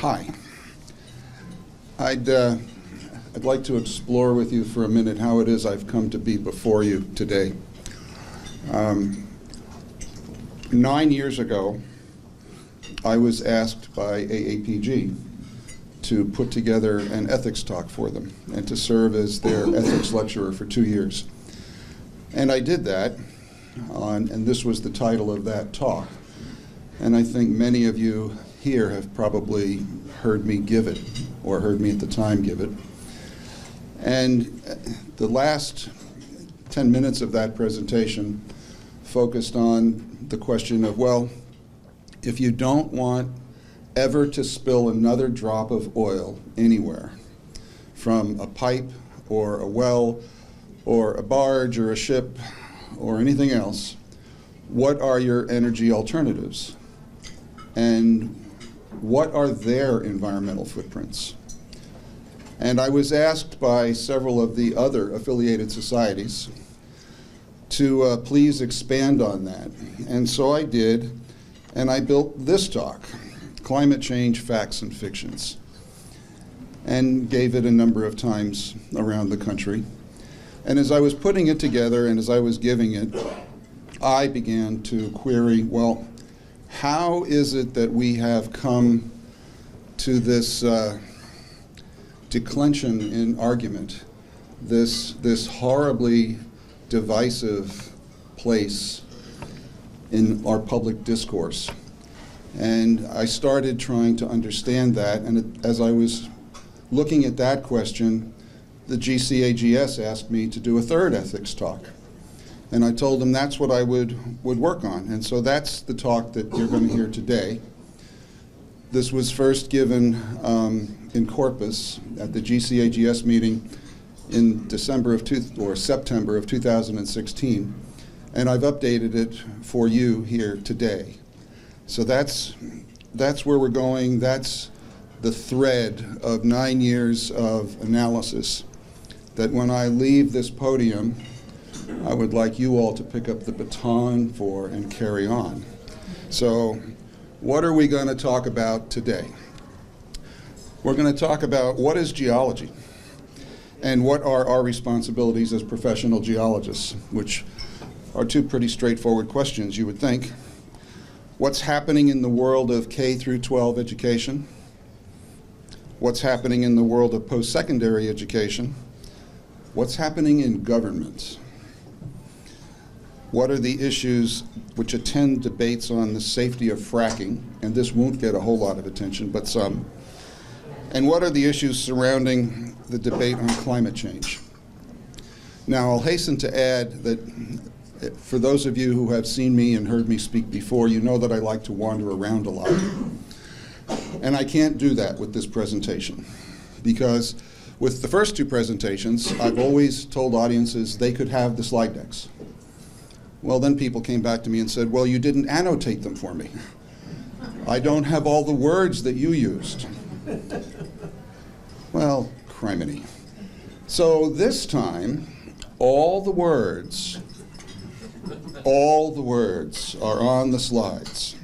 Hi. I'd like to explore with you for a minute how it is I've come to be before you today. 9 years ago, I was asked by AAPG to put together an ethics talk for them and to serve as their ethics lecturer for 2 years. And I did that, and this was the title of that talk. And I think many of you here have probably heard me give it, or heard me at the time give it. And the last 10 minutes of that presentation focused on the question of, well, if you don't want ever to spill another drop of oil anywhere, from a pipe or a well or a barge or a ship or anything else, what are your energy alternatives? And what are their environmental footprints? And I was asked by several of the other affiliated societies to please expand on that. And so I did, and I built this talk, Climate Change, Facts and Fictions, and gave it a number of times around the country. And as I was putting it together and as I was giving it, I began to query, well, how is it that we have come to this declension in argument, this horribly divisive place in our public discourse? And I started trying to understand that, and as I was looking at that question, the GCAGS asked me to do a third ethics talk. And I told them that's what I would work on. And so that's the talk that you're going to hear today. This was first given in Corpus at the GCAGS meeting in September of 2016. And I've updated it for you here today. So that's where we're going. That's the thread of 9 years of analysis that when I leave this podium, I would like you all to pick up the baton for and carry on. So what are we going to talk about today? We're going to talk about what is geology and what are our responsibilities as professional geologists, which are two pretty straightforward questions, you would think. What's happening in the world of K through 12 education? What's happening in the world of post-secondary education? What's happening in government? What are the issues which attend debates on the safety of fracking? And this won't get a whole lot of attention, but some. And what are the issues surrounding the debate on climate change? Now, I'll hasten to add that for those of you who have seen me and heard me speak before, you know that I like to wander around a lot. And I can't do that with this presentation, because with the first two presentations, I've always told audiences they could have the slide decks. Well, then people came back to me and said, well, you didn't annotate them for me. I don't have all the words that you used. Well, criminy. So this time, all the words are on the slides.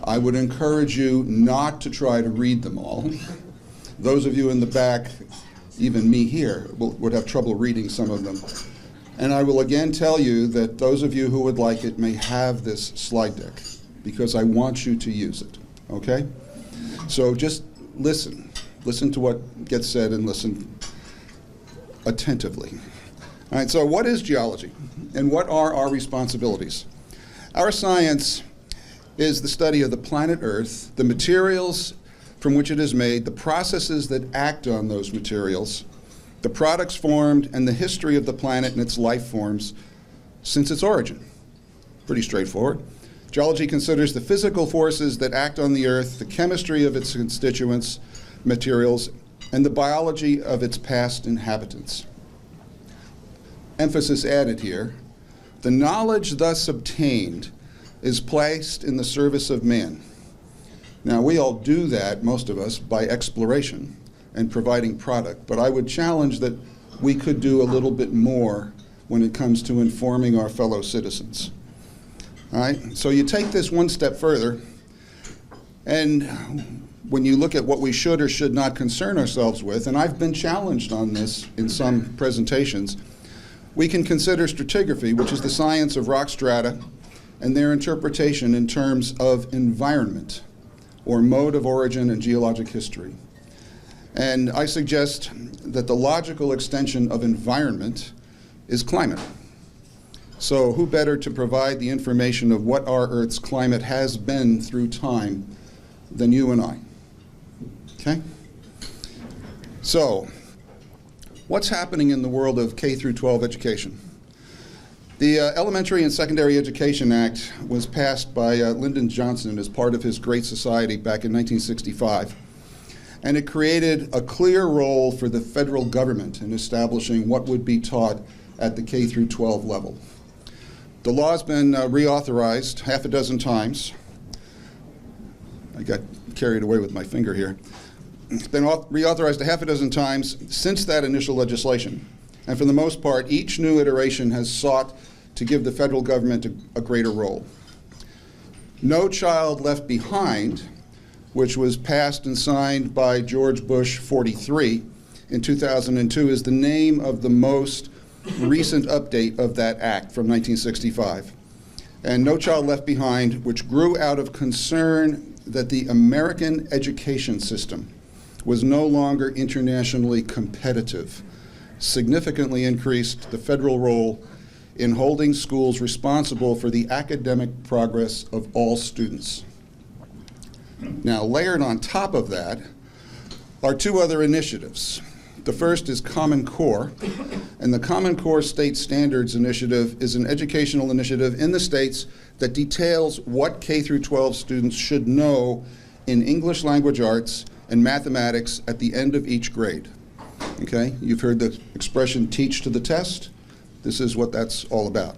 I would encourage you not to try to read them all. Those of you in the back, even me here, would have trouble reading some of them. And I will again tell you that those of you who would like it may have this slide deck, because I want you to use it, okay? So just listen. Listen to what gets said and listen attentively. All right, so what is geology? And what are our responsibilities? Our science is the study of the planet Earth, the materials from which it is made, the processes that act on those materials, the products formed, and the history of the planet and its life forms since its origin. Pretty straightforward. Geology considers the physical forces that act on the Earth, the chemistry of its constituents, materials, and the biology of its past inhabitants. Emphasis added here. The knowledge thus obtained is placed in the service of man. Now, we all do that, most of us, by exploration and providing product, but I would challenge that we could do a little bit more when it comes to informing our fellow citizens. All right, so you take this one step further. And when you look at what we should or should not concern ourselves with, and I've been challenged on this in some presentations, we can consider stratigraphy, which is the science of rock strata and their interpretation in terms of environment or mode of origin and geologic history. And I suggest that the logical extension of environment is climate. So who better to provide the information of what our Earth's climate has been through time than you and I? Okay? So, what's happening in the world of K through 12 education? The Elementary and Secondary Education Act was passed by Lyndon Johnson as part of his Great Society back in 1965. And it created a clear role for the federal government in establishing what would be taught at the K through 12 level. The law's been reauthorized half a dozen times. I got carried away with my finger here. It's been reauthorized a half a dozen times since that initial legislation. And for the most part, each new iteration has sought to give the federal government a greater role. No Child Left Behind, which was passed and signed by George Bush 43 in 2002, is the name of the most recent update of that act from 1965. And No Child Left Behind, which grew out of concern that the American education system was no longer internationally competitive, significantly increased the federal role in holding schools responsible for the academic progress of all students. Now, layered on top of that are two other initiatives. The first is Common Core, and the Common Core State Standards Initiative is an educational initiative in the states that details what K through 12 students should know in English language arts and mathematics at the end of each grade. Okay, you've heard the expression teach to the test. This is what that's all about.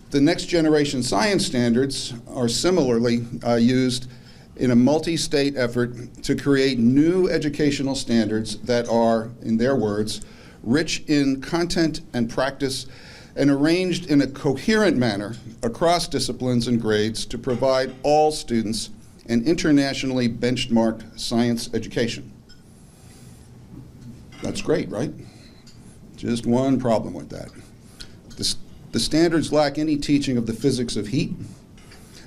The Next Generation Science Standards are similarly used in a multi-state effort to create new educational standards that are, in their words, rich in content and practice and arranged in a coherent manner across disciplines and grades to provide all students an internationally benchmarked science education. That's great, right? Just one problem with that. The standards lack any teaching of the physics of heat,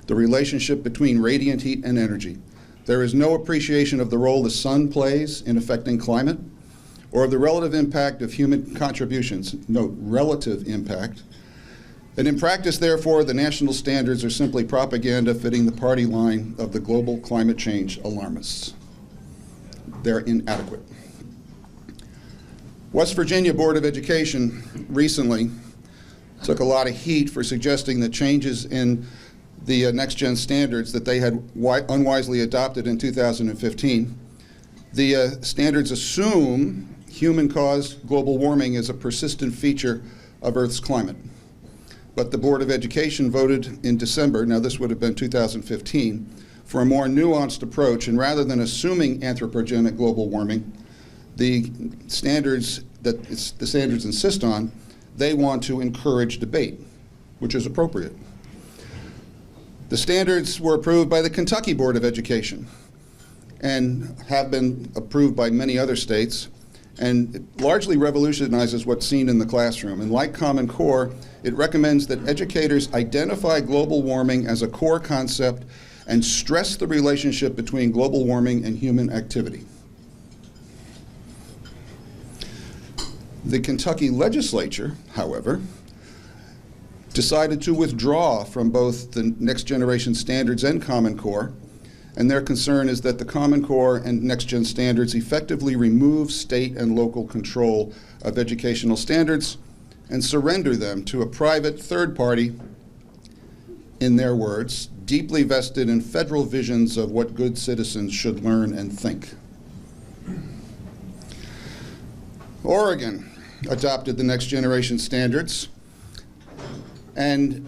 the relationship between radiant heat and energy. There is no appreciation of the role the sun plays in affecting climate, or of the relative impact of human contributions. Note, relative impact. And in practice, therefore, the national standards are simply propaganda fitting the party line of the global climate change alarmists. They're inadequate. West Virginia Board of Education recently took a lot of heat for suggesting that changes in the Next Gen standards that they had unwisely adopted in 2015. The standards assume human-caused global warming is a persistent feature of Earth's climate. But the Board of Education voted in December, now this would have been 2015, for a more nuanced approach, and rather than assuming anthropogenic global warming, the standards that the standards insist on, they want to encourage debate, which is appropriate. The standards were approved by the Kentucky Board of Education and have been approved by many other states, and it largely revolutionizes what's seen in the classroom. And like Common Core, it recommends that educators identify global warming as a core concept and stress the relationship between global warming and human activity. The Kentucky legislature, however, decided to withdraw from both the Next Generation Standards and Common Core, and their concern is that the Common Core and Next Gen Standards effectively remove state and local control of educational standards and surrender them to a private third party, in their words, deeply vested in federal visions of what good citizens should learn and think. Oregon adopted the Next Generation Standards, and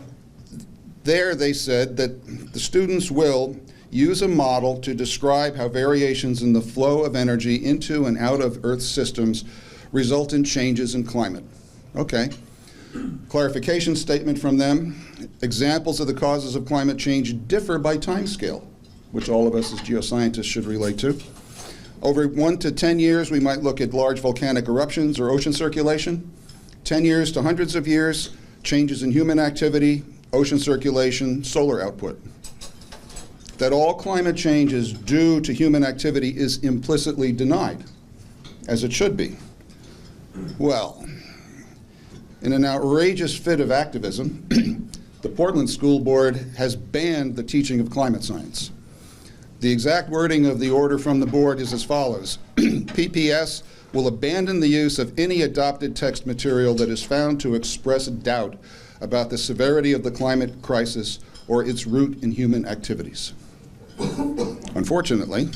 there they said that the students will use a model to describe how variations in the flow of energy into and out of Earth's systems result in changes in climate. Okay. Clarification statement from them. Examples of the causes of climate change differ by time scale. which all of us as geoscientists should relate to. Over 1 to 10 years, we might look at large volcanic eruptions or ocean circulation. 10 years to hundreds of years, changes in human activity, ocean circulation, solar output. That all climate change is due to human activity is implicitly denied, as it should be. Well, in an outrageous fit of activism, the Portland School Board has banned the teaching of climate science. The exact wording of the order from the board is as follows. PPS will abandon the use of any adopted text material that is found to express doubt about the severity of the climate crisis or its root in human activities. Unfortunately,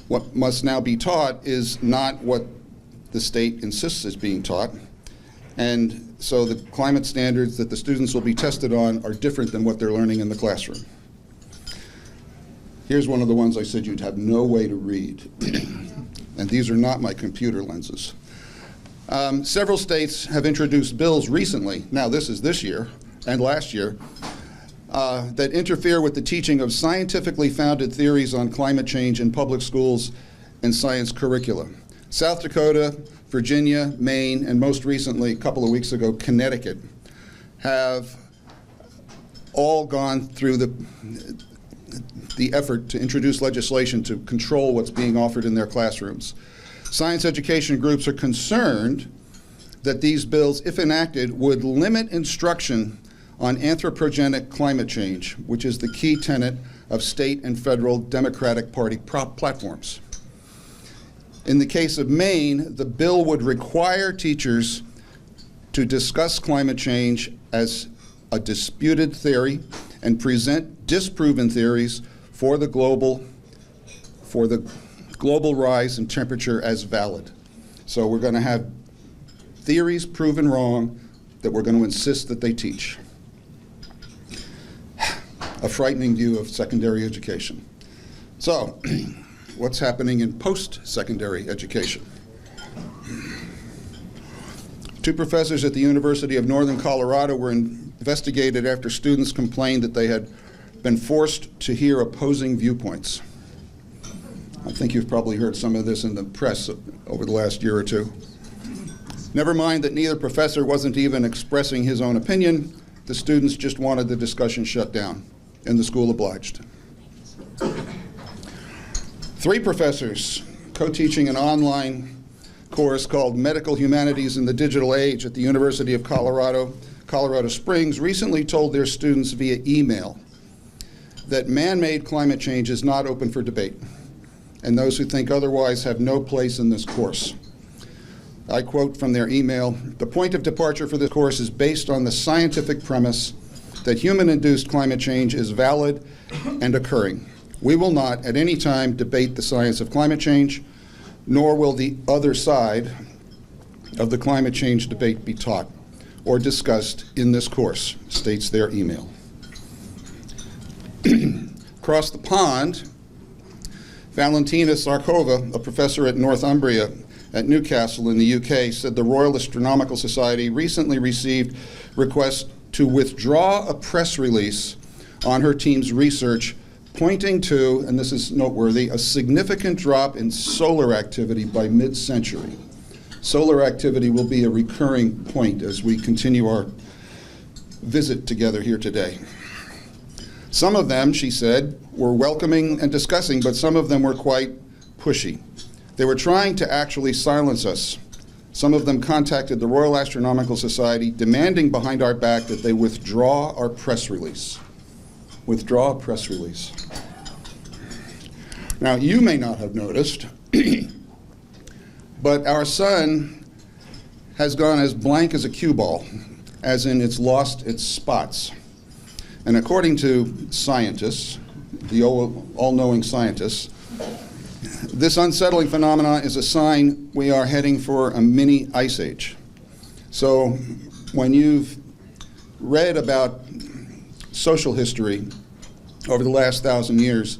what must now be taught is not what the state insists is being taught, and so the climate standards that the students will be tested on are different than what they're learning in the classroom. Here's one of the ones I said you'd have no way to read. And these are not my computer lenses. Several states have introduced bills recently, now this is this year and last year, that interfere with the teaching of scientifically founded theories on climate change in public schools and science curricula. South Dakota, Virginia, Maine, and most recently, a couple of weeks ago, Connecticut, have all gone through the effort to introduce legislation to control what's being offered in their classrooms. Science education groups are concerned that these bills, if enacted, would limit instruction on anthropogenic climate change, which is the key tenet of state and federal Democratic Party platforms. In the case of Maine, the bill would require teachers to discuss climate change as a disputed theory and present disproven theories for the global rise in temperature as valid. So we're going to have theories proven wrong that we're going to insist that they teach. A frightening view of secondary education. So, what's happening in post-secondary education? Two professors at the University of Northern Colorado were investigated after students complained that they had been forced to hear opposing viewpoints. I think you've probably heard some of this in the press over the last year or two. Never mind that neither professor wasn't even expressing his own opinion. The students just wanted the discussion shut down, and the school obliged. 3 professors co-teaching an online course called Medical Humanities in the Digital Age at the University of Colorado Springs recently told their students via email that man-made climate change is not open for debate, and those who think otherwise have no place in this course. I quote from their email, "The point of departure for this course is based on the scientific premise that human-induced climate change is valid and occurring. We will not at any time debate the science of climate change, nor will the other side of the climate change debate be taught or discussed in this course," states their email. Across the pond, Valentina Sarkova, a professor at Northumbria at Newcastle in the UK, said the Royal Astronomical Society recently received requests to withdraw a press release on her team's research, pointing to, and this is noteworthy, a significant drop in solar activity by mid-century. Solar activity will be a recurring point as we continue our visit together here today. Some of them, she said, were welcoming and discussing, but some of them were quite pushy. They were trying to actually silence us. Some of them contacted the Royal Astronomical Society, demanding behind our back that they withdraw our press release. Withdraw a press release. Now, you may not have noticed, but our sun has gone as blank as a cue ball, as in it's lost its spots. And according to scientists, the all-knowing scientists, this unsettling phenomenon is a sign we are heading for a mini ice age. So when you've read about social history over the last 1,000 years,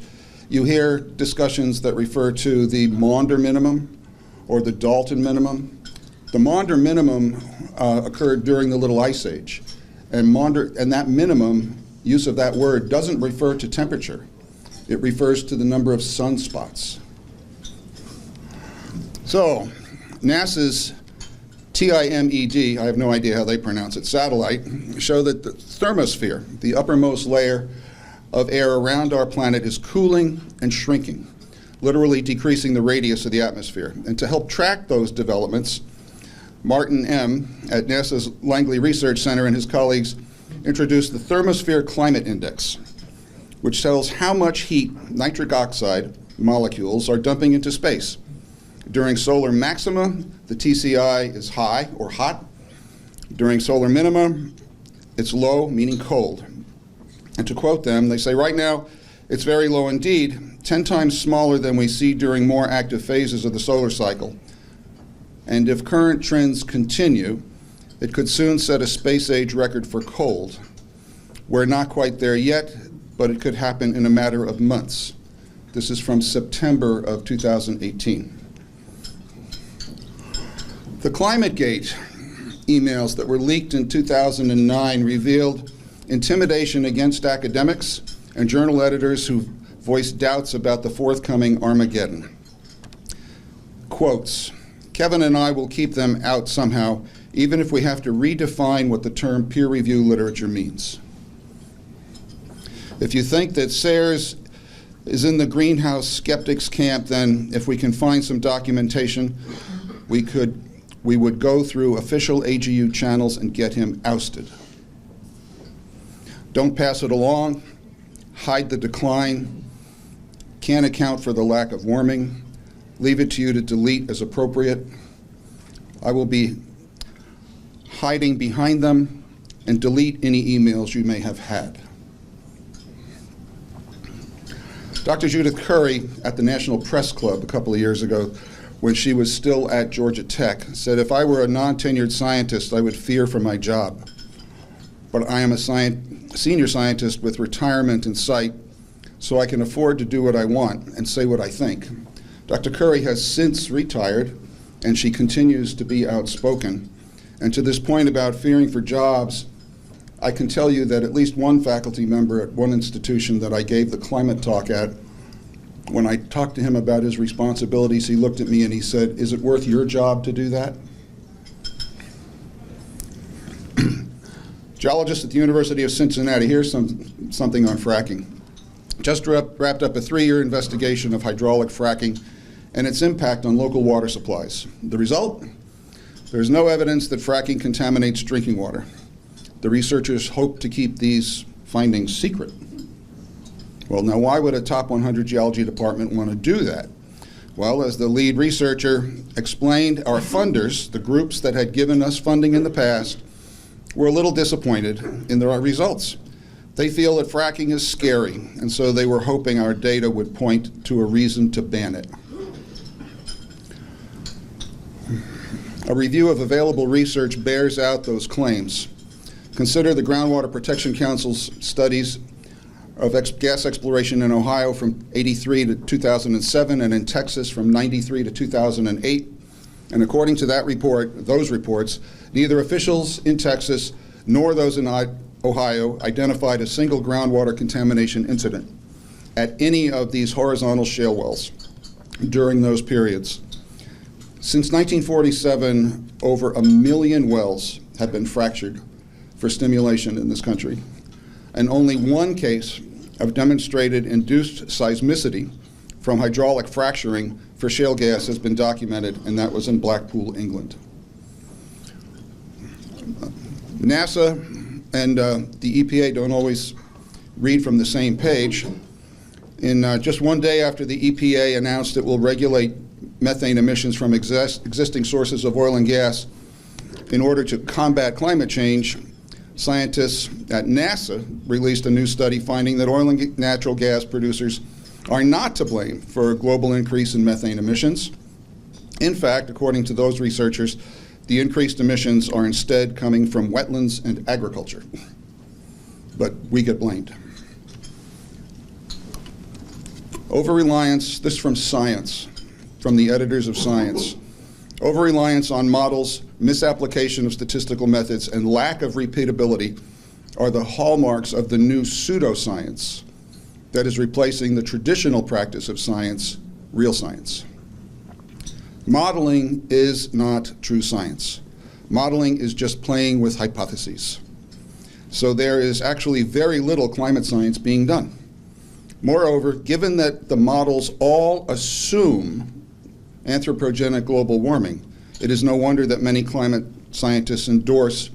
you hear discussions that refer to the Maunder Minimum or the Dalton Minimum. The Maunder Minimum occurred during the Little Ice Age, and that minimum, use of that word, doesn't refer to temperature. It refers to the number of sunspots. So, NASA's TIMED, I have no idea how they pronounce it, satellite, show that the thermosphere, the uppermost layer of air around our planet, is cooling and shrinking, literally decreasing the radius of the atmosphere. And to help track those developments, Martin M. at NASA's Langley Research Center and his colleagues introduced the Thermosphere Climate Index, which tells how much heat nitric oxide molecules are dumping into space. During solar maxima, the TCI is high or hot. During solar minima, it's low, meaning cold. And to quote them, they say, right now, it's very low indeed, 10 times smaller than we see during more active phases of the solar cycle. And if current trends continue, it could soon set a space-age record for cold. We're not quite there yet, but it could happen in a matter of months. This is from September of 2018. The ClimateGate emails that were leaked in 2009 revealed intimidation against academics and journal editors who voiced doubts about the forthcoming Armageddon. Quotes, Kevin and I will keep them out somehow, even if we have to redefine what the term peer review literature means. If you think that Sayers is in the greenhouse skeptics camp, then if we can find some documentation, we would go through official AGU channels and get him ousted. Don't pass it along, hide the decline, can't account for the lack of warming, leave it to you to delete as appropriate. I will be hiding behind them and delete any emails you may have had. Dr. Judith Curry at the National Press Club a couple of years ago, when she was still at Georgia Tech, said, if I were a non-tenured scientist, I would fear for my job. But I am a senior scientist with retirement in sight, so I can afford to do what I want and say what I think. Dr. Curry has since retired, and she continues to be outspoken. And to this point about fearing for jobs, I can tell you that at least one faculty member at one institution that I gave the climate talk at, when I talked to him about his responsibilities, he looked at me and he said, is it worth your job to do that? Geologists at the University of Cincinnati, here's something on fracking. Just wrapped up a 3-year investigation of hydraulic fracking and its impact on local water supplies. The result? There's no evidence that fracking contaminates drinking water. The researchers hope to keep these findings secret. Well, now why would a top 100 geology department want to do that? Well, as the lead researcher explained, our funders, the groups that had given us funding in the past, were a little disappointed in the results. They feel that fracking is scary, and so they were hoping our data would point to a reason to ban it. A review of available research bears out those claims. Consider the Groundwater Protection Council's studies of gas exploration in Ohio from '83 to 2007 and in Texas from '93 to 2008. And according to that report, those reports, neither officials in Texas nor those in Ohio identified a single groundwater contamination incident at any of these horizontal shale wells during those periods. Since 1947, over 1 million wells have been fractured for stimulation in this country, and only one case of demonstrated induced seismicity from hydraulic fracturing for shale gas has been documented, and that was in Blackpool, England. NASA and the EPA don't always read from the same page. In just one day after the EPA announced it will regulate methane emissions from existing sources of oil and gas in order to combat climate change, scientists at NASA released a new study finding that oil and natural gas producers are not to blame for a global increase in methane emissions. In fact, according to those researchers, the increased emissions are instead coming from wetlands and agriculture. But we get blamed. Over-reliance, this from Science, from the editors of Science. Over-reliance on models, misapplication of statistical methods, and lack of repeatability are the hallmarks of the new pseudoscience that is replacing the traditional practice of science, real science. Modeling is not true science. Modeling is just playing with hypotheses. So there is actually very little climate science being done. Moreover, given that the models all assume anthropogenic global warming, it is no wonder that many climate scientists endorse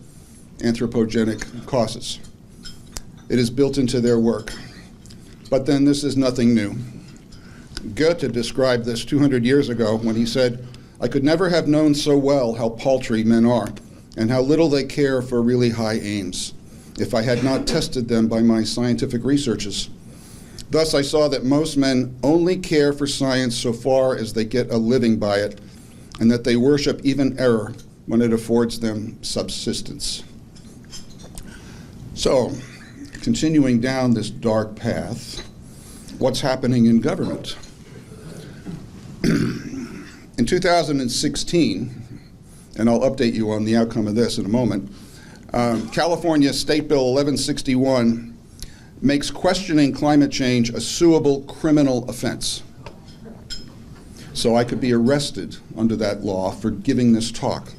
anthropogenic causes. It is built into their work. But then this is nothing new. Goethe described this 200 years ago when he said, "I could never have known so well how paltry men are and how little they care for really high aims if I had not tested them by my scientific researches. Thus I saw that most men only care for science so far as they get a living by it, and that they worship even error when it affords them subsistence." So, continuing down this dark path, what's happening in government? In 2016, and I'll update you on the outcome of this in a moment, California State Bill 1161 makes questioning climate change a suable criminal offense. So I could be arrested under that law for giving this talk.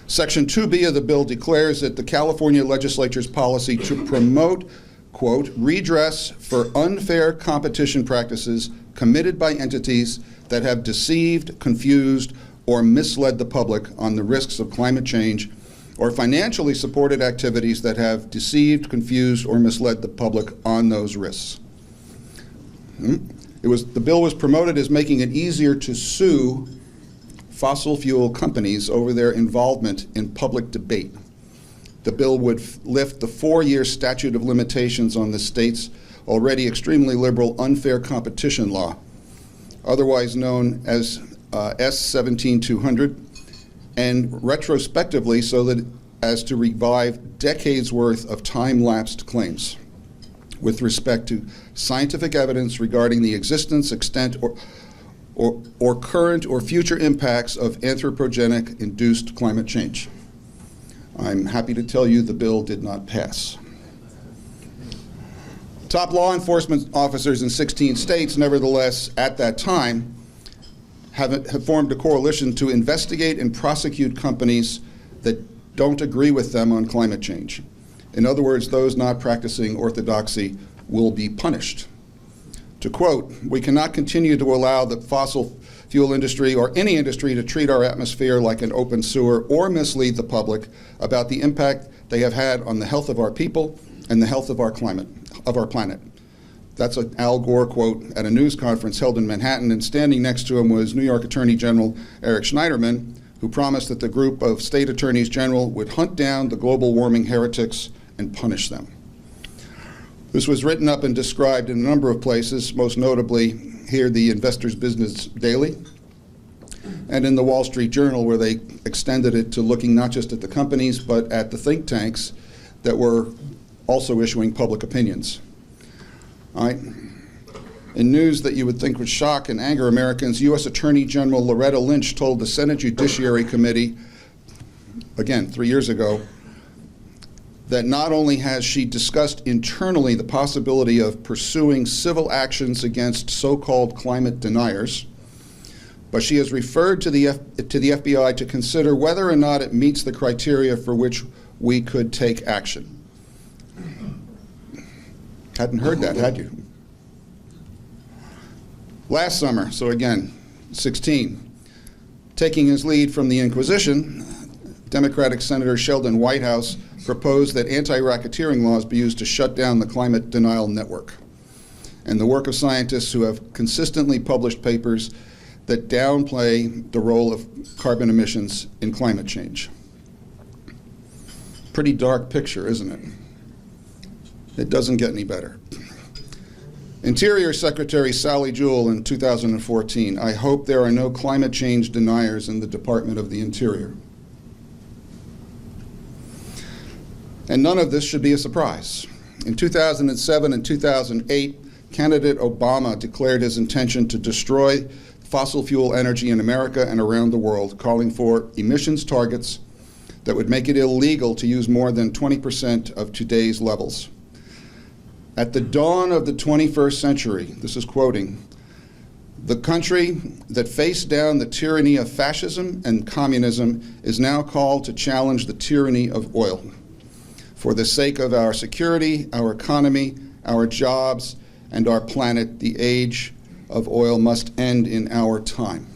Section 2B of the bill declares that the California legislature's policy to promote, quote, redress for unfair competition practices committed by entities that have deceived, confused, or misled the public on the risks of climate change, or financially supported activities that have deceived, confused, or misled the public on those risks. The bill was promoted as making it easier to sue fossil fuel companies over their involvement in public debate. The bill would lift the 4-year statute of limitations on the state's already extremely liberal unfair competition law, otherwise known as S-17-200, and retrospectively so that as to revive decades worth of time-lapsed claims with respect to scientific evidence regarding the existence, extent, or current or future impacts of anthropogenic-induced climate change. I'm happy to tell you the bill did not pass. Top law enforcement officers in 16 states, nevertheless, at that time, have formed a coalition to investigate and prosecute companies that don't agree with them on climate change. In other words, those not practicing orthodoxy will be punished. To quote, "We cannot continue to allow the fossil fuel industry or any industry to treat our atmosphere like an open sewer or mislead the public about the impact they have had on the health of our people and the health of our climate, of our planet." That's an Al Gore quote at a news conference held in Manhattan, and standing next to him was New York Attorney General Eric Schneiderman, who promised that the group of state attorneys general would hunt down the global warming heretics and punish them. This was written up and described in a number of places, most notably here, the Investor's Business Daily, and in the Wall Street Journal, where they extended it to looking not just at the companies, but at the think tanks that were also issuing public opinions. All right. In news that you would think would shock and anger Americans, U.S. Attorney General Loretta Lynch told the Senate Judiciary Committee, again, 3 years ago, that not only has she discussed internally the possibility of pursuing civil actions against so-called climate deniers, but she has referred to the FBI to consider whether or not it meets the criteria for which we could take action. Hadn't heard that, had you? Last summer, so again, 16, taking his lead from the Inquisition, Democratic Senator Sheldon Whitehouse proposed that anti-racketeering laws be used to shut down the climate denial network and the work of scientists who have consistently published papers that downplay the role of carbon emissions in climate change. Pretty dark picture, isn't it? It doesn't get any better. Interior Secretary Sally Jewell in 2014, "I hope there are no climate change deniers in the Department of the Interior." And none of this should be a surprise. In 2007 and 2008, candidate Obama declared his intention to destroy fossil fuel energy in America and around the world, calling for emissions targets that would make it illegal to use more than 20% of today's levels. At the dawn of the 21st century, this is quoting, the country that faced down the tyranny of fascism and communism is now called to challenge the tyranny of oil. For the sake of our security, our economy, our jobs, and our planet, the age of oil must end in our time.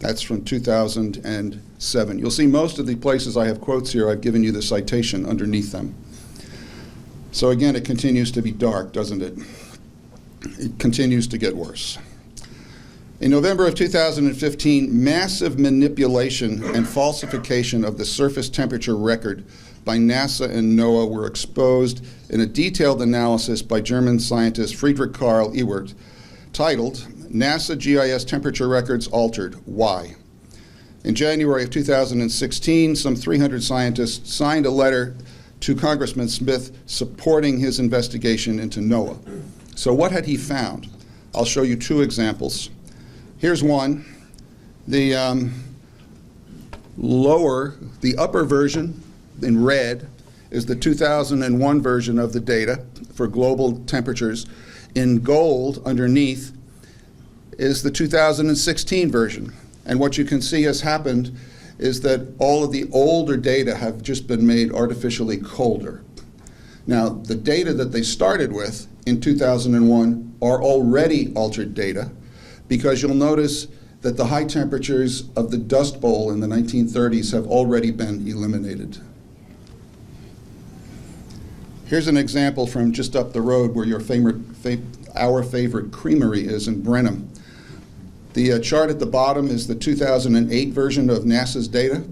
That's from 2007. You'll see most of the places I have quotes here, I've given you the citation underneath them. So again, it continues to be dark, doesn't it? It continues to get worse. In November of 2015, massive manipulation and falsification of the surface temperature record by NASA and NOAA were exposed in a detailed analysis by German scientist Friedrich Karl Ewert, titled NASA GIS Temperature Records Altered, Why? In January of 2016, some 300 scientists signed a letter to Congressman Smith supporting his investigation into NOAA. So what had he found? I'll show you two examples. Here's one. The upper version in red is the 2001 version of the data for global temperatures. In gold underneath is the 2016 version. And what you can see has happened is that all of the older data have just been made artificially colder. Now, the data that they started with in 2001 are already altered data, because you'll notice that the high temperatures of the Dust Bowl in the 1930s have already been eliminated. Here's an example from just up the road where our favorite creamery is in Brenham. The chart at the bottom is the 2008 version of NASA's data.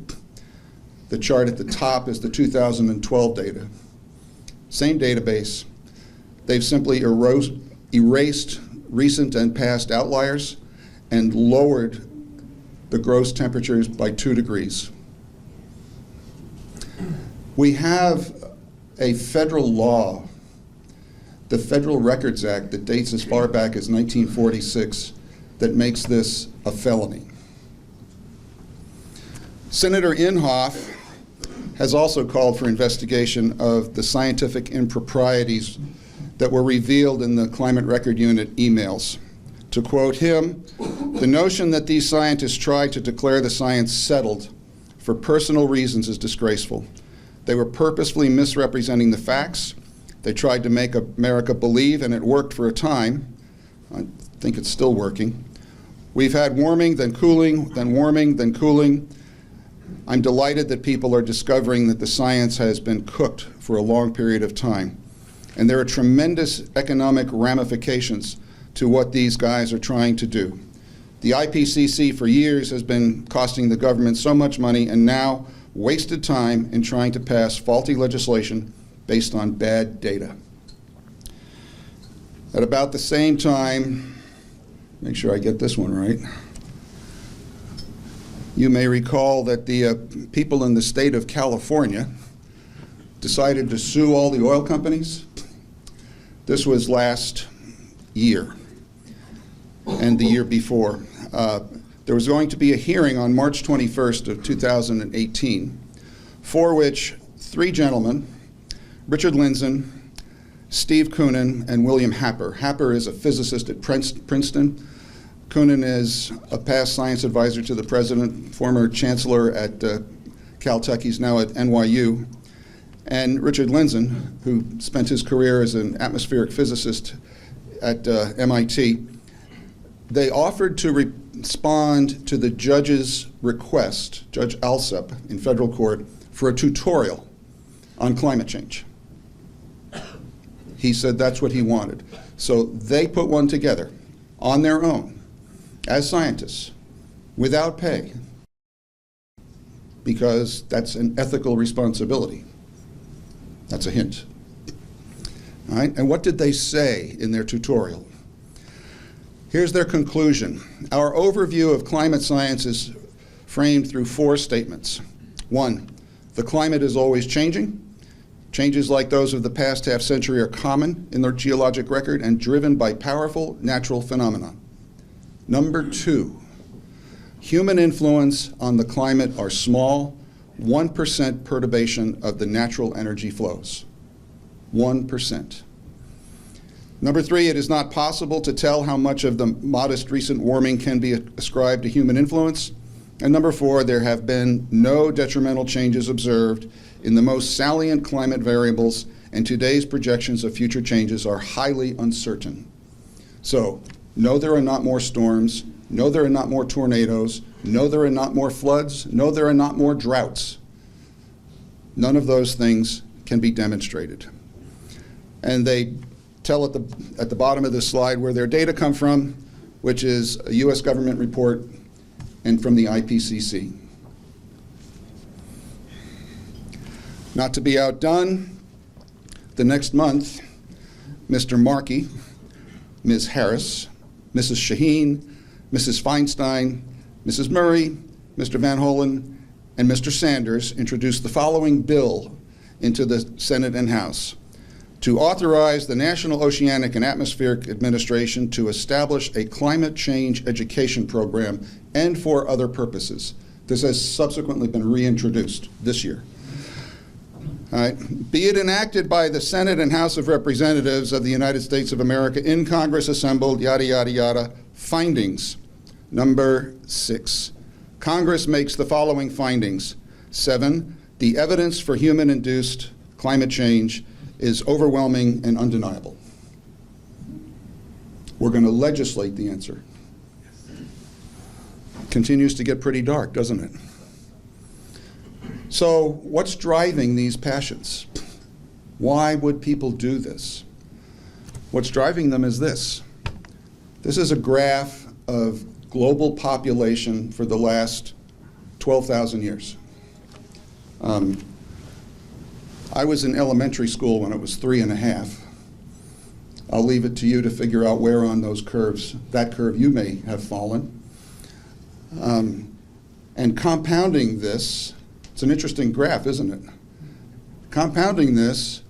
The chart at the top is the 2012 data. Same database. They've simply erased recent and past outliers and lowered the gross temperatures by 2 degrees. We have a federal law, the Federal Records Act, that dates as far back as 1946, that makes this a felony. Senator Inhofe has also called for investigation of the scientific improprieties that were revealed in the Climate Record Unit emails. To quote him, "The notion that these scientists tried to declare the science settled for personal reasons is disgraceful. They were purposefully misrepresenting the facts. They tried to make America believe, and it worked for a time. I think it's still working. We've had warming, then cooling, then warming, then cooling. I'm delighted that people are discovering that the science has been cooked for a long period of time. And there are tremendous economic ramifications to what these guys are trying to do. The IPCC for years has been costing the government so much money, and now wasted time in trying to pass faulty legislation based on bad data." At about the same time, make sure I get this one right, you may recall that the people in the state of California decided to sue all the oil companies. This was last year and the year before. There was going to be a hearing on March 21st of 2018, for which 3 gentlemen, Richard Lindzen, Steve Koonin, and William Happer. Happer is a physicist at Princeton. Koonin is a past science advisor to the president, former chancellor at Caltech. He's now at NYU. And Richard Lindzen, who spent his career as an atmospheric physicist at MIT. They offered to respond to the judge's request, Judge Alsup in federal court, for a tutorial on climate change. He said that's what he wanted. So they put one together on their own as scientists without pay, because that's an ethical responsibility. That's a hint. All right? And what did they say in their tutorial? Here's their conclusion. Our overview of climate science is framed through 4 statements. 1, the climate is always changing. Changes like those of the past half century are common in the geologic record and driven by powerful natural phenomena. Number 2, human influence on the climate are small, 1% perturbation of the natural energy flows. 1%. Number 3, it is not possible to tell how much of the modest recent warming can be ascribed to human influence. And number 4, there have been no detrimental changes observed in the most salient climate variables, and today's projections of future changes are highly uncertain. So, no, there are not more storms. No, there are not more tornadoes. No, there are not more floods. No, there are not more droughts. None of those things can be demonstrated. And they tell at the bottom of this slide where their data come from, which is a US government report and from the IPCC. Not to be outdone, the next month, Mr. Markey, Ms. Harris, Mrs. Shaheen, Mrs. Feinstein, Mrs. Murray, Mr. Van Hollen, and Mr. Sanders introduced the following bill into the Senate and House: to authorize the National Oceanic and Atmospheric Administration to establish a climate change education program and for other purposes. This has subsequently been reintroduced this year. All right. Be it enacted by the Senate and House of Representatives of the United States of America in Congress assembled, yada, yada, yada. Findings. Number 6. Congress makes the following findings. 7. The evidence for human-induced climate change is overwhelming and undeniable. We're going to legislate the answer. Continues to get pretty dark, doesn't it? So what's driving these passions? Why would people do this? What's driving them is this. This is a graph of global population for the last 12,000 years. I was in elementary school when it was 3.5. I'll leave it to you to figure out where on those curves, that curve you may have fallen. And compounding this, it's an interesting graph, isn't it? Compounding this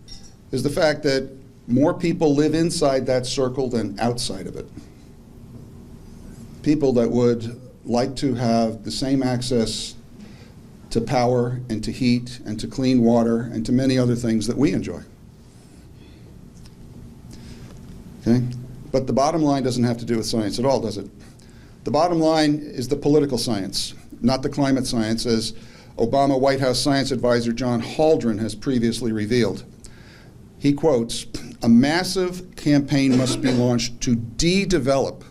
is the fact that more people live inside that circle than outside of it. People that would like to have the same access to power and to heat and to clean water and to many other things that we enjoy. Okay? But the bottom line doesn't have to do with science at all, does it? The bottom line is the political science, not the climate science, as Obama White House science advisor John Haldren has previously revealed. He quotes, "A massive campaign must be launched to de-develop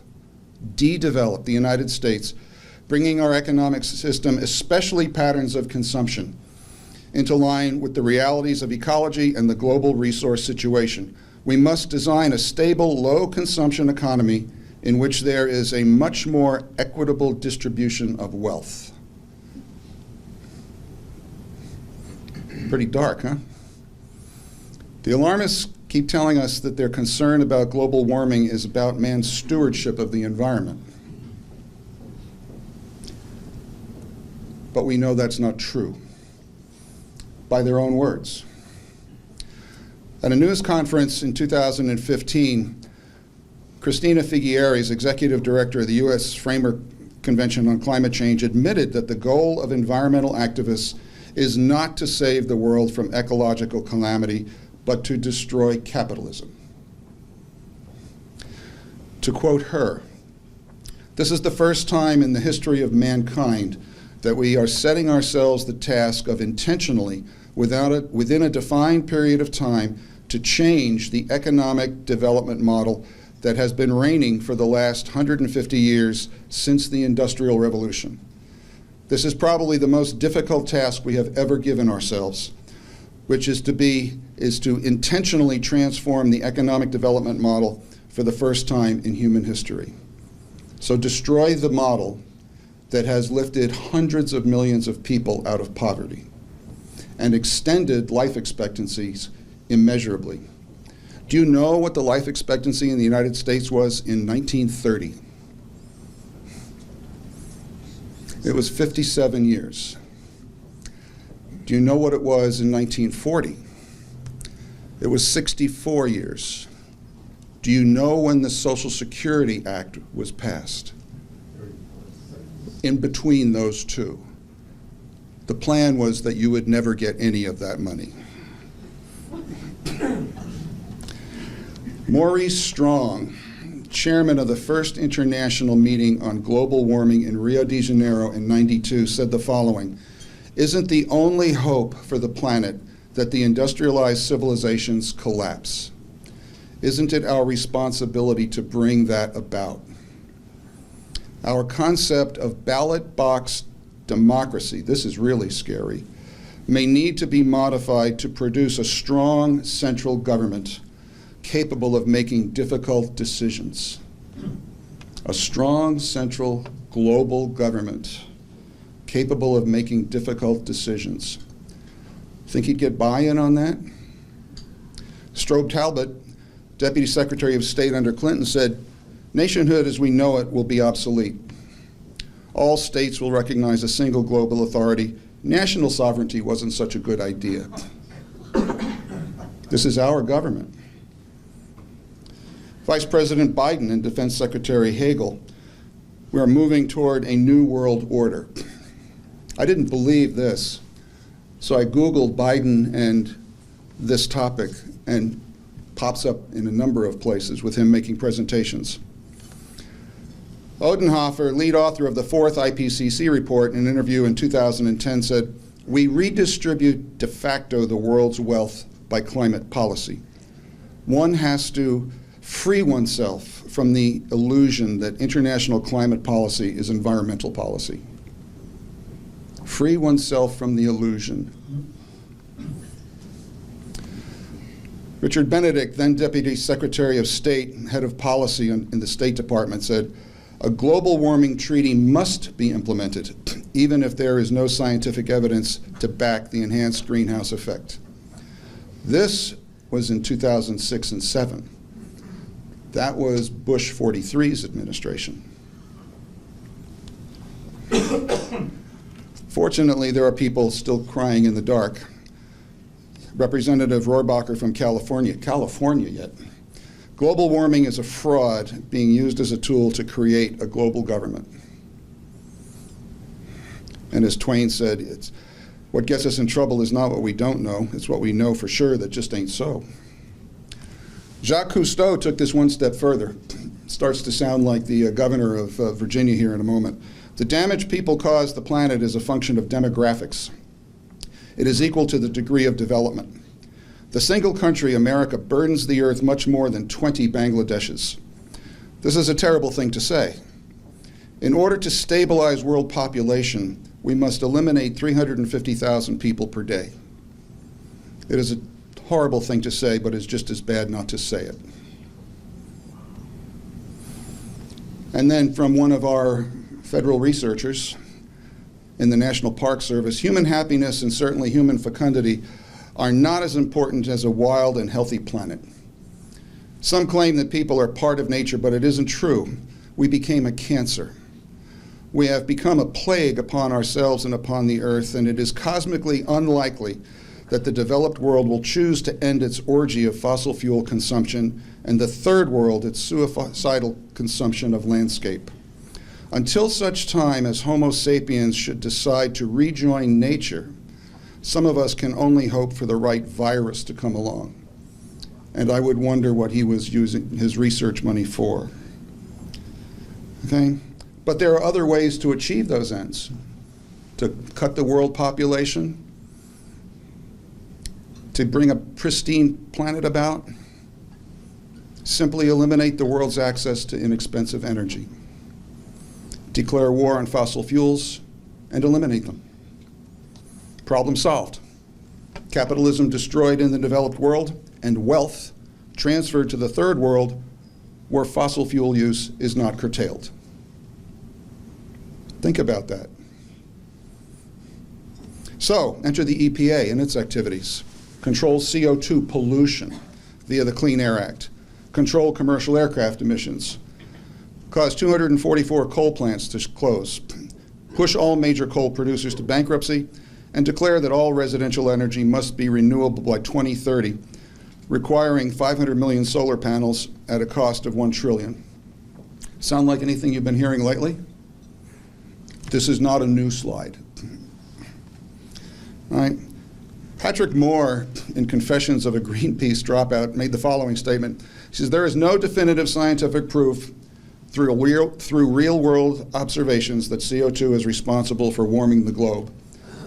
the United States, bringing our economic system, especially patterns of consumption, into line with the realities of ecology and the global resource situation. We must design a stable, low-consumption economy in which there is a much more equitable distribution of wealth." Pretty dark, huh? The alarmists keep telling us that their concern about global warming is about man's stewardship of the environment. But we know that's not true, by their own words. At a news conference in 2015, Christina Figueres, executive director of the U.S. Framework Convention on Climate Change, admitted that the goal of environmental activists is not to save the world from ecological calamity, but to destroy capitalism. To quote her, "This is the first time in the history of mankind that we are setting ourselves the task of intentionally, within a defined period of time, to change the economic development model that has been reigning for the last 150 years since the Industrial Revolution. This is probably the most difficult task we have ever given ourselves, which is to intentionally transform the economic development model for the first time in human history. So destroy the model that has lifted hundreds of millions of people out of poverty and extended life expectancies immeasurably. Do you know what the life expectancy in the United States was in 1930? It was 57 years. Do you know what it was in 1940? It was 64 years. Do you know when the Social Security Act was passed? In between those two. The plan was that you would never get any of that money. Maurice Strong, chairman of the first international meeting on global warming in Rio de Janeiro in '92, said the following: "Isn't the only hope for the planet that the industrialized civilizations collapse? Isn't it our responsibility to bring that about?" Our concept of ballot box democracy, this is really scary, may need to be modified to produce a strong central government capable of making difficult decisions. A strong central global government capable of making difficult decisions. Think he'd get buy-in on that? Strobe Talbot, Deputy Secretary of State under Clinton, said, "Nationhood as we know it will be obsolete. All states will recognize a single global authority. National sovereignty wasn't such a good idea." This is our government. Vice President Biden and Defense Secretary Hagel, we are moving toward a new world order. I didn't believe this, so I Googled Biden and this topic, and pops up in a number of places with him making presentations. Odenhofer, lead author of the fourth IPCC report, in an interview in 2010 said, "We redistribute de facto the world's wealth by climate policy. One has to free oneself from the illusion that international climate policy is environmental policy." Free oneself from the illusion. Richard Benedict, then Deputy Secretary of State, head of policy in the State Department, said, "A global warming treaty must be implemented, even if there is no scientific evidence to back the enhanced greenhouse effect." This was in 2006 and 7. That was Bush 43's administration. Fortunately, there are people still crying in the dark. Representative Rohrabacher from California yet. "Global warming is a fraud being used as a tool to create a global government." And as Twain said, "It's what gets us in trouble is not what we don't know, it's what we know for sure that just ain't so." Jacques Cousteau took this one step further. Starts to sound like the governor of Virginia here in a moment. "The damage people cause the planet is a function of demographics. It is equal to the degree of development. The single country, America, burdens the earth much more than 20 Bangladeshs. This is a terrible thing to say. In order to stabilize world population, we must eliminate 350,000 people per day. It is a horrible thing to say, but it's just as bad not to say it." And then from one of our federal researchers in the National Park Service, "Human happiness and certainly human fecundity are not as important as a wild and healthy planet. Some claim that people are part of nature, but it isn't true. We became a cancer. We have become a plague upon ourselves and upon the earth, and it is cosmically unlikely that the developed world will choose to end its orgy of fossil fuel consumption, and the third world its suicidal consumption of landscape. Until such time as Homo sapiens should decide to rejoin nature, some of us can only hope for the right virus to come along." And I would wonder what he was using his research money for. Okay? But there are other ways to achieve those ends. To cut the world population, to bring a pristine planet about, simply eliminate the world's access to inexpensive energy. Declare war on fossil fuels and eliminate them. Problem solved. Capitalism destroyed in the developed world, and wealth transferred to the third world where fossil fuel use is not curtailed. Think about that. So, enter the EPA and its activities. Control CO2 pollution via the Clean Air Act. Control commercial aircraft emissions. Cause 244 coal plants to close. Push all major coal producers to bankruptcy, and declare that all residential energy must be renewable by 2030, requiring 500 million solar panels at a cost of $1 trillion. Sound like anything you've been hearing lately? This is not a new slide. All right. Patrick Moore, in Confessions of a Greenpeace Dropout, made the following statement. He says, "There is no definitive scientific proof through real-world observations that CO2 is responsible for warming the globe."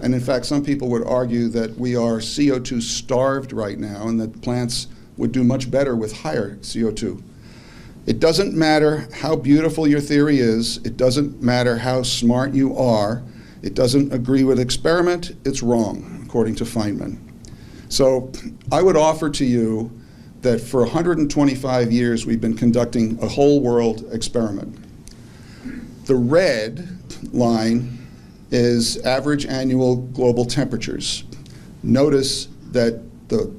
And in fact, some people would argue that we are CO2 starved right now and that plants would do much better with higher CO2. It doesn't matter how beautiful your theory is. It doesn't matter how smart you are. It doesn't agree with experiment. It's wrong, according to Feynman. So I would offer to you that for 125 years we've been conducting a whole world experiment. The red line is average annual global temperatures. Notice that the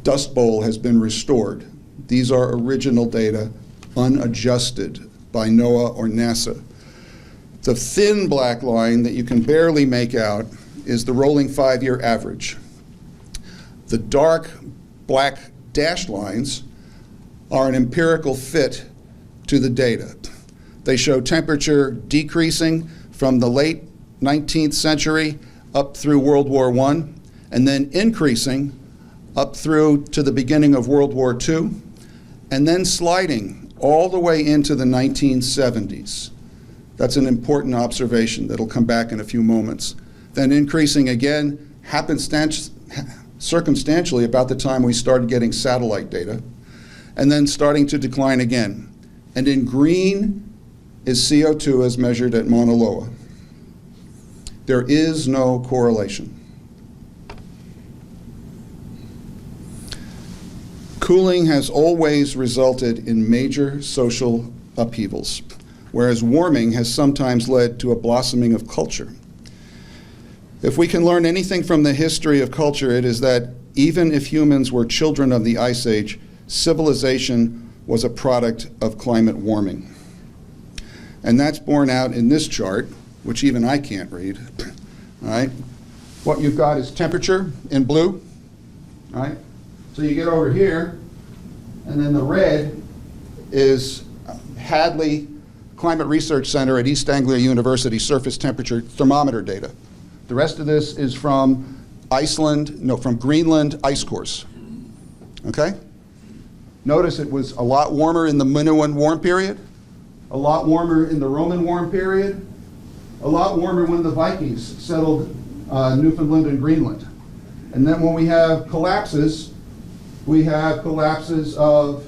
Dust Bowl has been restored. These are original data, unadjusted by NOAA or NASA. The thin black line that you can barely make out is the rolling 5-year average. The dark black dashed lines are an empirical fit to the data. They show temperature decreasing from the late 19th century up through World War I, and then increasing up through to the beginning of World War II, and then sliding all the way into the 1970s. That's an important observation that'll come back in a few moments. Then increasing again, circumstantially about the time we started getting satellite data, and then starting to decline again. And in green is CO2 as measured at Mauna Loa. There is no correlation. Cooling has always resulted in major social upheavals, whereas warming has sometimes led to a blossoming of culture. If we can learn anything from the history of culture, it is that even if humans were children of the Ice Age, civilization was a product of climate warming. And that's borne out in this chart, which even I can't read. All right? What you've got is temperature in blue. All right? So you get over here, and then the red is Hadley Climate Research Center at East Anglia University surface temperature thermometer data. The rest of this is from from Greenland ice cores. Okay? Notice it was a lot warmer in the Minoan warm period, a lot warmer in the Roman warm period, a lot warmer when the Vikings settled Newfoundland and Greenland. And then when we have collapses of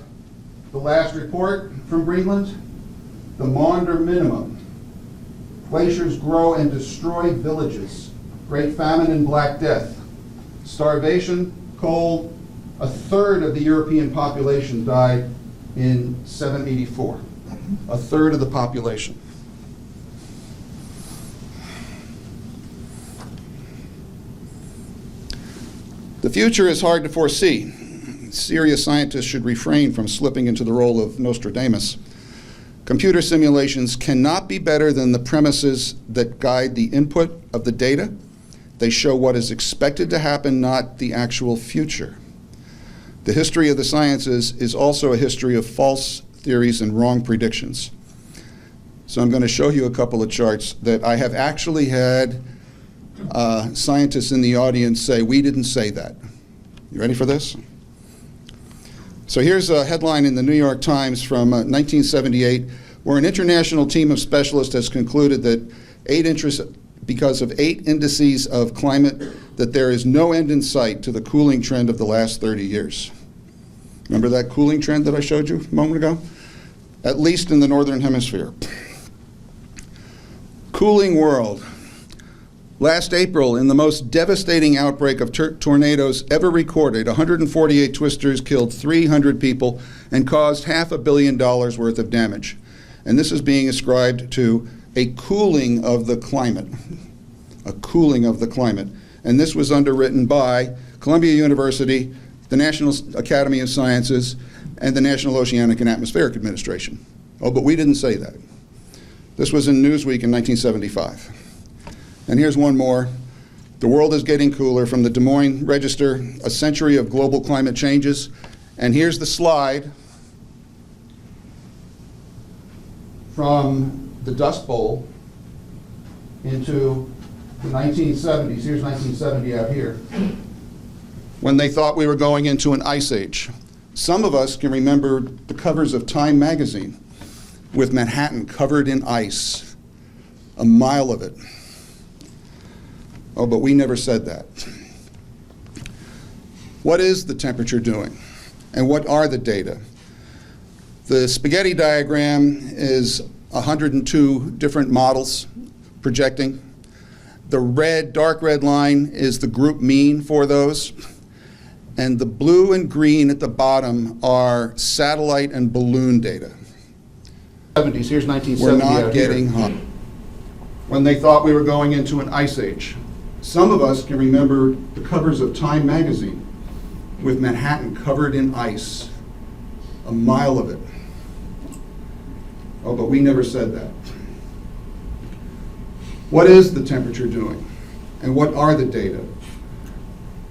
the last report from Greenland, the Maunder Minimum. Glaciers grow and destroy villages. Great famine and Black Death. Starvation, cold. A third of the European population died in 784. A third of the population. The future is hard to foresee. Serious scientists should refrain from slipping into the role of Nostradamus. Computer simulations cannot be better than the premises that guide the input of the data. They show what is expected to happen, not the actual future. The history of the sciences is also a history of false theories and wrong predictions. So I'm going to show you a couple of charts that I have actually had scientists in the audience say, "We didn't say that." You ready for this? So here's a headline in the New York Times from 1978, where an international team of specialists has concluded that because of 8 indices of climate, that there is no end in sight to the cooling trend of the last 30 years. Remember that cooling trend that I showed you a moment ago? At least in the Northern Hemisphere. Cooling world. Last April, in the most devastating outbreak of tornadoes ever recorded, 148 twisters killed 300 people and caused $500 million worth of damage. And this is being ascribed to a cooling of the climate. A cooling of the climate. And this was underwritten by Columbia University, the National Academy of Sciences, and the National Oceanic and Atmospheric Administration. Oh, but we didn't say that. This was in Newsweek in 1975. And here's one more. The world is getting cooler, from the Des Moines Register, a century of global climate changes. And here's the slide from the Dust Bowl into the 1970s. Here's 1970 out here. when they thought we were going into an ice age. Some of us can remember the covers of Time magazine with Manhattan covered in ice, a mile of it. Oh, but we never said that. What is the temperature doing? And what are the data? The spaghetti diagram is 102 different models projecting. The red, dark red line is the group mean for those. And the blue and green at the bottom are satellite and balloon data. 70s, here's 1970 We're not out getting here. hot. When they thought we were going into an ice age. Some of us can remember the covers of Time magazine with Manhattan covered in ice, a mile of it. Oh, but we never said that. What is the temperature doing? And what are the data?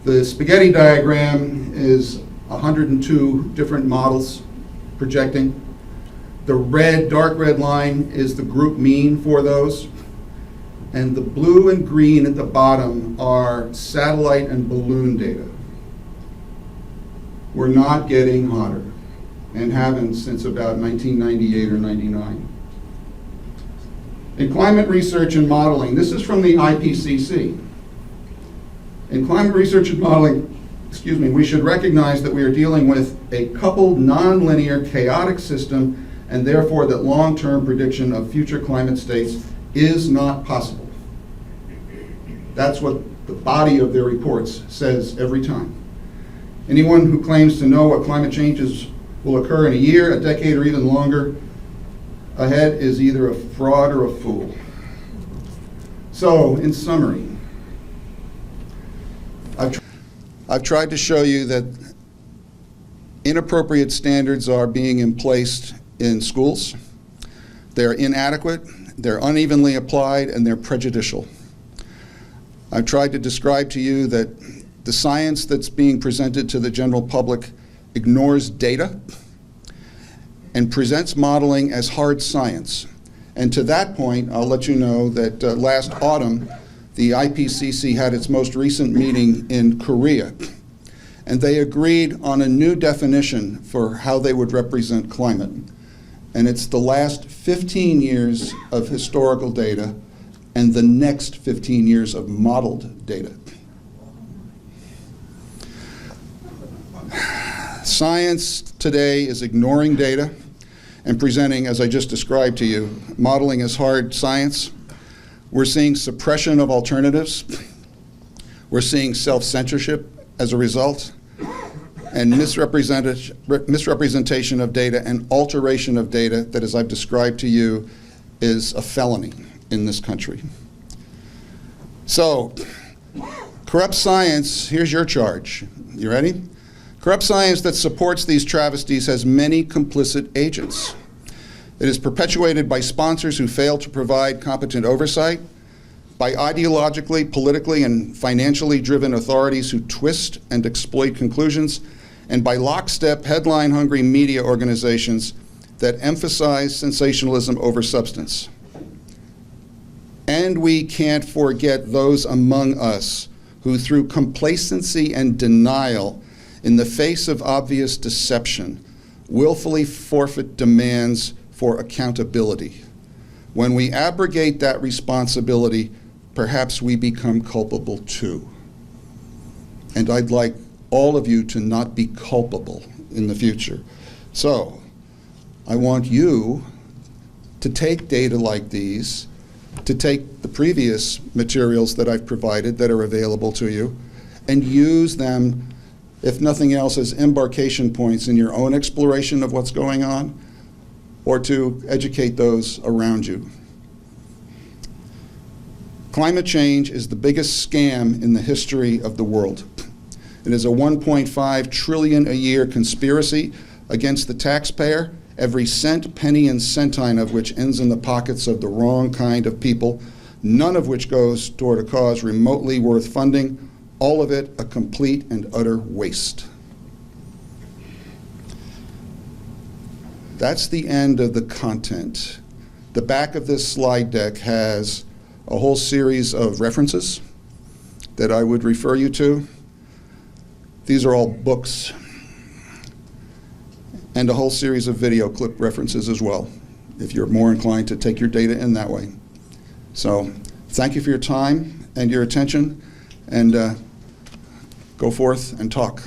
The spaghetti diagram is 102 different models projecting. The red, dark red line is the group mean for those. And the blue and green at the bottom are satellite and balloon data. We're not getting hotter, and haven't since about 1998 or 99. In climate research and modeling, this is from the IPCC. In climate research and modeling, we should recognize that we are dealing with a coupled, nonlinear, chaotic system, and therefore that long-term prediction of future climate states is not possible. That's what the body of their reports says every time. Anyone who claims to know what climate changes will occur in a year, a decade, or even longer ahead is either a fraud or a fool. So, in summary, I've tried to show you that inappropriate standards are being placed in schools. They're inadequate, they're unevenly applied, and they're prejudicial. I've tried to describe to you that the science that's being presented to the general public ignores data and presents modeling as hard science. And to that point, I'll let you know that last autumn, the IPCC had its most recent meeting in Korea, and they agreed on a new definition for how they would represent climate. And it's the last 15 years of historical data and the next 15 years of modeled data. Science today is ignoring data and presenting, as I just described to you, modeling as hard science. We're seeing suppression of alternatives. We're seeing self-censorship as a result, and misrepresentation of data and alteration of data that, as I've described to you, is a felony in this country. So, corrupt science, here's your charge. You ready? Corrupt science that supports these travesties has many complicit agents. It is perpetuated by sponsors who fail to provide competent oversight, by ideologically, politically, and financially driven authorities who twist and exploit conclusions, and by lockstep, headline-hungry media organizations that emphasize sensationalism over substance. And we can't forget those among us who, through complacency and denial, in the face of obvious deception, willfully forfeit demands for accountability. When we abrogate that responsibility, perhaps we become culpable too. And I'd like all of you to not be culpable in the future. So, I want you to take data like these, to take the previous materials that I've provided that are available to you, and use them, if nothing else, as embarkation points in your own exploration of what's going on, or to educate those around you. Climate change is the biggest scam in the history of the world. It is a 1.5 trillion a year conspiracy against the taxpayer, every cent, penny, and centime of which ends in the pockets of the wrong kind of people, none of which goes toward a cause remotely worth funding, all of it a complete and utter waste. That's the end of the content. The back of this slide deck has a whole series of references that I would refer you to. These are all books and a whole series of video clip references as well, if you're more inclined to take your data in that way. So thank you for your time and your attention, and go forth and talk.